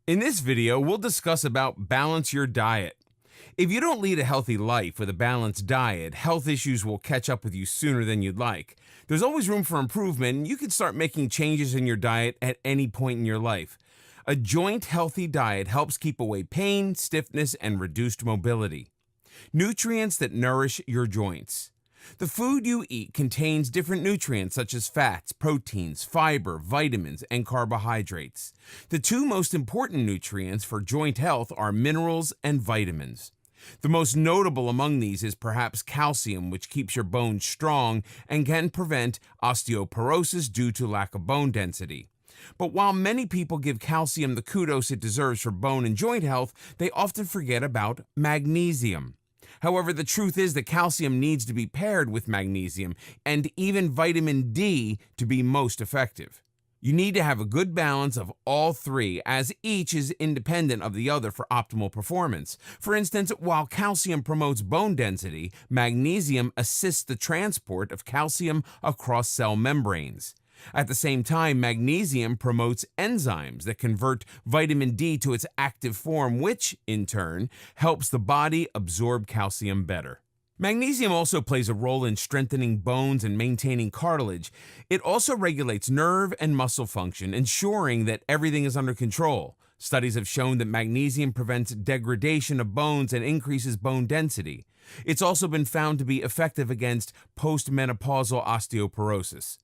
In this video, we'll discuss about balance your diet. If you don't lead a healthy life with a balanced diet, health issues will catch up with you sooner than you'd like. There's always room for improvement, and you can start making changes in your diet at any point in your life. A joint healthy diet helps keep away pain, stiffness, and reduced mobility. Nutrients that nourish your joints. The food you eat contains different nutrients such as fats, proteins, fiber, vitamins, and carbohydrates. The two most important nutrients for joint health are minerals and vitamins. The most notable among these is perhaps calcium, which keeps your bones strong and can prevent osteoporosis due to lack of bone density. But while many people give calcium the kudos it deserves for bone and joint health, they often forget about magnesium. However, the truth is that calcium needs to be paired with magnesium and even vitamin D to be most effective. You need to have a good balance of all three, as each is independent of the other for optimal performance. For instance, while calcium promotes bone density, magnesium assists the transport of calcium across cell membranes. At the same time, magnesium promotes enzymes that convert vitamin D to its active form, which, in turn, helps the body absorb calcium better. Magnesium also plays a role in strengthening bones and maintaining cartilage. It also regulates nerve and muscle function, ensuring that everything is under control. Studies have shown that magnesium prevents degradation of bones and increases bone density. It's also been found to be effective against postmenopausal osteoporosis.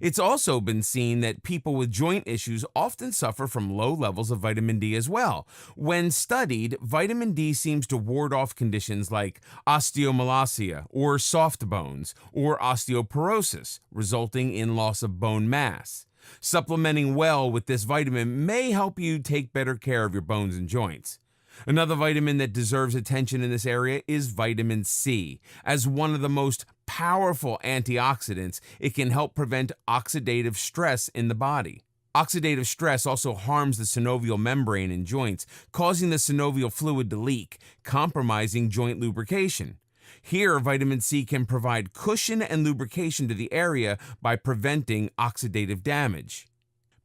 It's also been seen that people with joint issues often suffer from low levels of vitamin D as well. When studied, vitamin D seems to ward off conditions like osteomalacia or soft bones or osteoporosis, resulting in loss of bone mass. Supplementing well with this vitamin may help you take better care of your bones and joints. Another vitamin that deserves attention in this area is vitamin C. As one of the most powerful antioxidants, it can help prevent oxidative stress in the body. Oxidative stress also harms the synovial membrane in joints, causing the synovial fluid to leak, compromising joint lubrication. Here, vitamin C can provide cushion and lubrication to the area by preventing oxidative damage.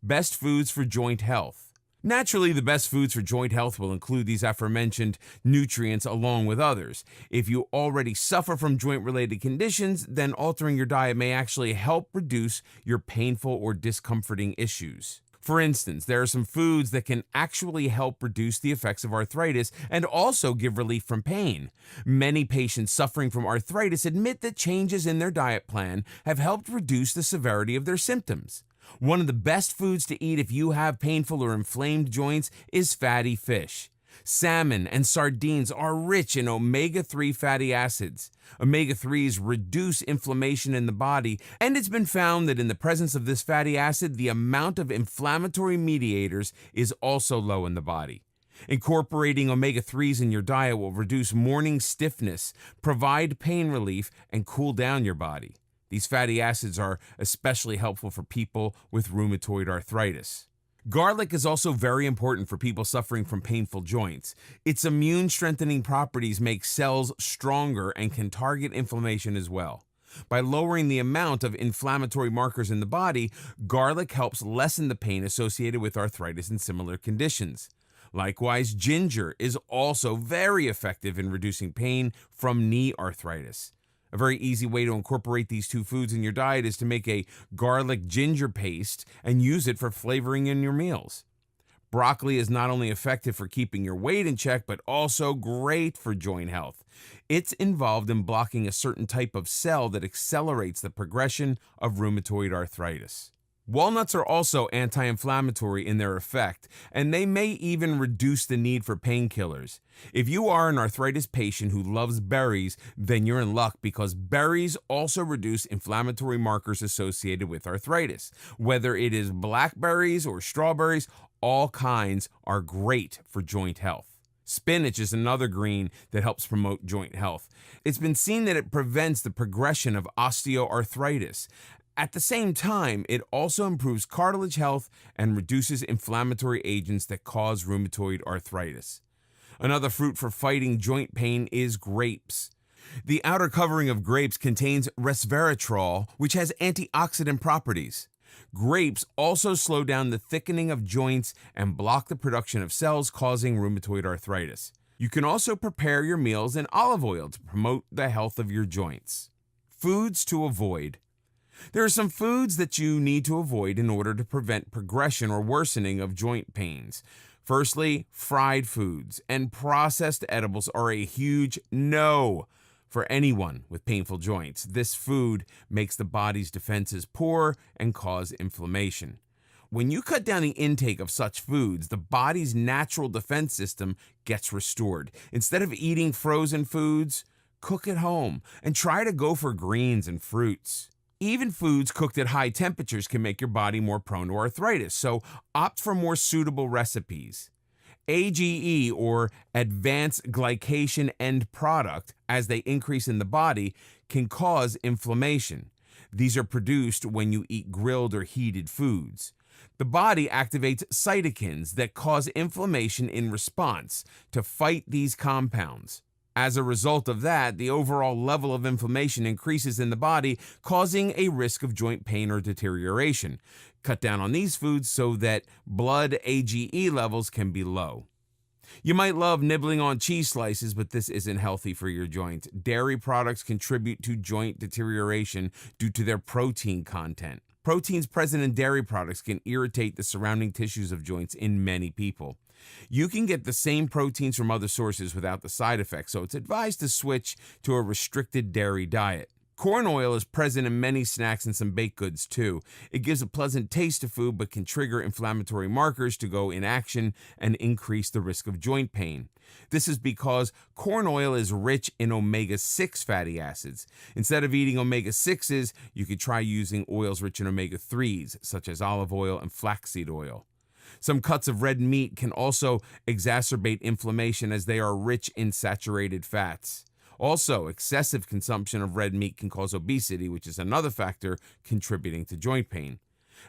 Best foods for joint health. Naturally, the best foods for joint health will include these aforementioned nutrients along with others. If you already suffer from joint-related conditions, then altering your diet may actually help reduce your painful or discomforting issues. For instance, there are some foods that can actually help reduce the effects of arthritis and also give relief from pain. Many patients suffering from arthritis admit that changes in their diet plan have helped reduce the severity of their symptoms. One of the best foods to eat if you have painful or inflamed joints is fatty fish. Salmon and sardines are rich in omega-3 fatty acids. Omega-3s reduce inflammation in the body, and it's been found that in the presence of this fatty acid, the amount of inflammatory mediators is also low in the body. Incorporating omega-3s in your diet will reduce morning stiffness, provide pain relief, and cool down your body. These fatty acids are especially helpful for people with rheumatoid arthritis. Garlic is also very important for people suffering from painful joints. Its immune-strengthening properties make cells stronger and can target inflammation as well. By lowering the amount of inflammatory markers in the body, garlic helps lessen the pain associated with arthritis and similar conditions. Likewise, ginger is also very effective in reducing pain from knee arthritis. A very easy way to incorporate these two foods in your diet is to make a garlic ginger paste and use it for flavoring in your meals. Broccoli is not only effective for keeping your weight in check, but also great for joint health. It's involved in blocking a certain type of cell that accelerates the progression of rheumatoid arthritis. Walnuts are also anti-inflammatory in their effect, and they may even reduce the need for painkillers. If you are an arthritis patient who loves berries, then you're in luck because berries also reduce inflammatory markers associated with arthritis. Whether it is blackberries or strawberries, all kinds are great for joint health. Spinach is another green that helps promote joint health. It's been seen that it prevents the progression of osteoarthritis. At the same time, it also improves cartilage health and reduces inflammatory agents that cause rheumatoid arthritis. Another fruit for fighting joint pain is grapes. The outer covering of grapes contains resveratrol, which has antioxidant properties. Grapes also slow down the thickening of joints and block the production of cells causing rheumatoid arthritis. You can also prepare your meals in olive oil to promote the health of your joints. Foods to avoid. There are some foods that you need to avoid in order to prevent progression or worsening of joint pains. Firstly, fried foods and processed edibles are a huge no for anyone with painful joints. This food makes the body's defenses poor and cause inflammation. When you cut down the intake of such foods, the body's natural defense system gets restored. Instead of eating frozen foods, cook at home and try to go for greens and fruits. Even foods cooked at high temperatures can make your body more prone to arthritis, so opt for more suitable recipes. AGE, or advanced glycation end product, as they increase in the body, can cause inflammation. These are produced when you eat grilled or heated foods. The body activates cytokines that cause inflammation in response to fight these compounds. As a result of that, the overall level of inflammation increases in the body, causing a risk of joint pain or deterioration. Cut down on these foods so that blood AGE levels can be low. You might love nibbling on cheese slices, but this isn't healthy for your joints. Dairy products contribute to joint deterioration due to their protein content. Proteins present in dairy products can irritate the surrounding tissues of joints in many people. You can get the same proteins from other sources without the side effects, so it's advised to switch to a restricted dairy diet. Corn oil is present in many snacks and some baked goods too. It gives a pleasant taste to food but can trigger inflammatory markers to go in action and increase the risk of joint pain. This is because corn oil is rich in omega-6 fatty acids. Instead of eating omega-6s, you could try using oils rich in omega-3s, such as olive oil and flaxseed oil. Some cuts of red meat can also exacerbate inflammation as they are rich in saturated fats. Also, excessive consumption of red meat can cause obesity, which is another factor contributing to joint pain.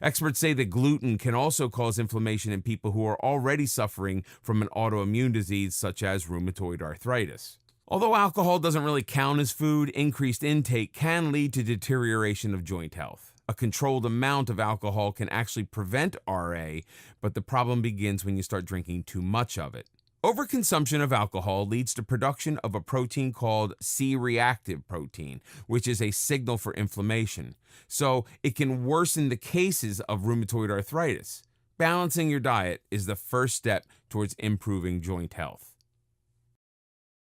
Experts say that gluten can also cause inflammation in people who are already suffering from an autoimmune disease such as rheumatoid arthritis. Although alcohol doesn't really count as food, increased intake can lead to deterioration of joint health. A controlled amount of alcohol can actually prevent RA, but the problem begins when you start drinking too much of it. Overconsumption of alcohol leads to production of a protein called C-reactive protein, which is a signal for inflammation. So it can worsen the cases of rheumatoid arthritis. Balancing your diet is the first step towards improving joint health.